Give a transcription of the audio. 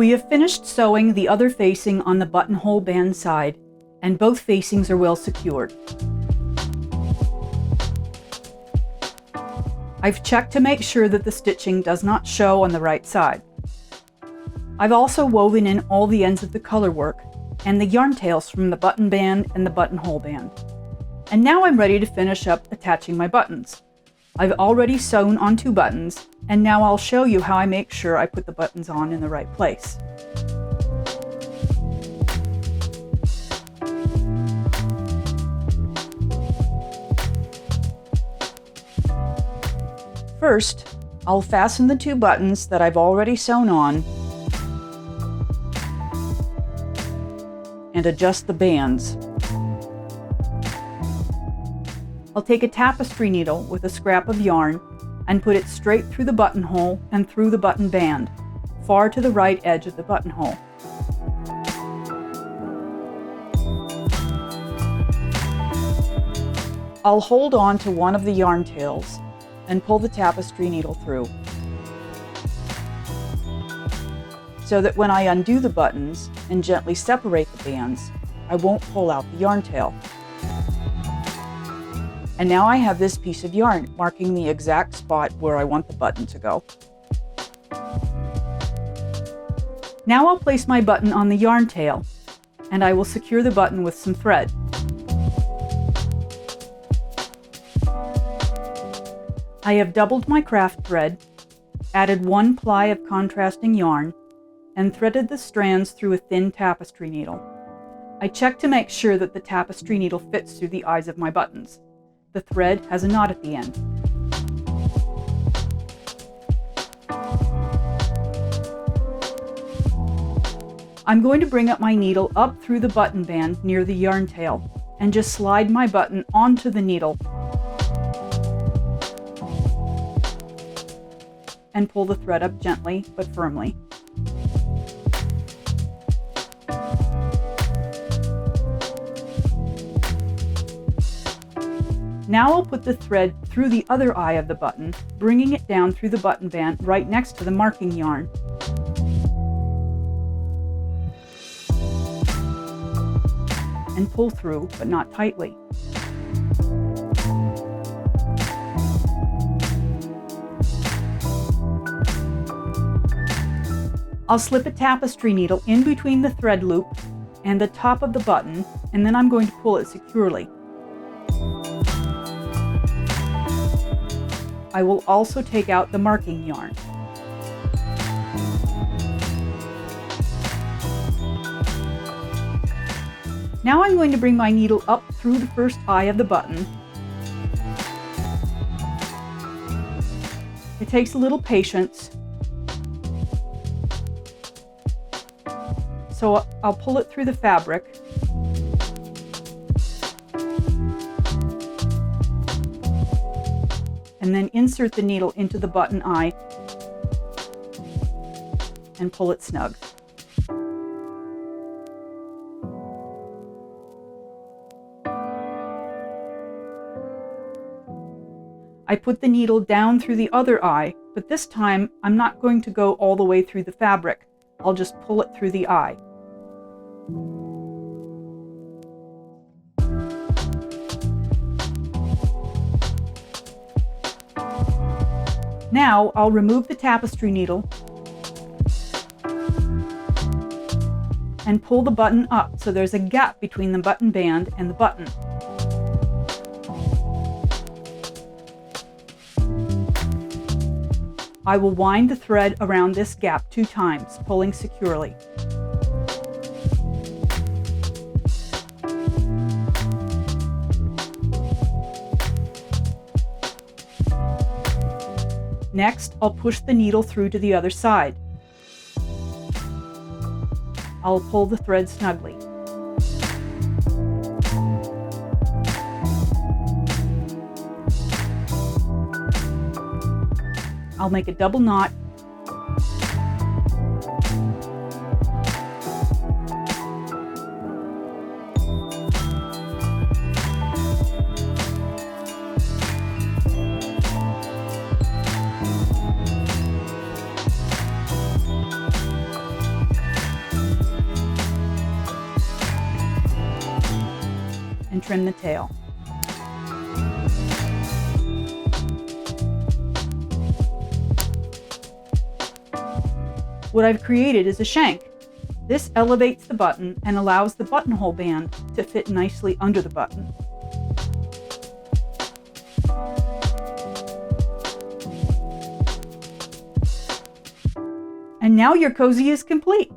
We have finished sewing the other facing on the buttonhole band side, and both facings are well secured. I've checked to make sure that the stitching does not show on the right side. I've also woven in all the ends of the color work and the yarn tails from the button band and the buttonhole band. And now I'm ready to finish up attaching my buttons. I've already sewn on 2 buttons, and now I'll show you how I make sure I put the buttons on in the right place. First, I'll fasten the 2 buttons that I've already sewn on and adjust the bands. I'll take a tapestry needle with a scrap of yarn and put it straight through the buttonhole and through the button band, far to the right edge of the buttonhole. I'll hold on to one of the yarn tails and pull the tapestry needle through, so that when I undo the buttons and gently separate the bands, I won't pull out the yarn tail. And now I have this piece of yarn marking the exact spot where I want the button to go. Now I'll place my button on the yarn tail, and I will secure the button with some thread. I have doubled my craft thread, added 1 ply of contrasting yarn, and threaded the strands through a thin tapestry needle. I check to make sure that the tapestry needle fits through the eyes of my buttons. The thread has a knot at the end. I'm going to bring up my needle up through the button band near the yarn tail and just slide my button onto the needle and pull the thread up gently but firmly. Now I'll put the thread through the other eye of the button, bringing it down through the button band right next to the marking yarn. And pull through, but not tightly. I'll slip a tapestry needle in between the thread loop and the top of the button, and then I'm going to pull it securely. I will also take out the marking yarn. Now I'm going to bring my needle up through the first eye of the button. It takes a little patience, so I'll pull it through the fabric. And then insert the needle into the button eye and pull it snug. I put the needle down through the other eye, but this time I'm not going to go all the way through the fabric. I'll just pull it through the eye. Now I'll remove the tapestry needle and pull the button up so there's a gap between the button band and the button. I will wind the thread around this gap 2 times, pulling securely. Next, I'll push the needle through to the other side. I'll pull the thread snugly. I'll make a double knot . and trim the tail. What I've created is a shank. This elevates the button and allows the buttonhole band to fit nicely under the button. And now your cozy is complete.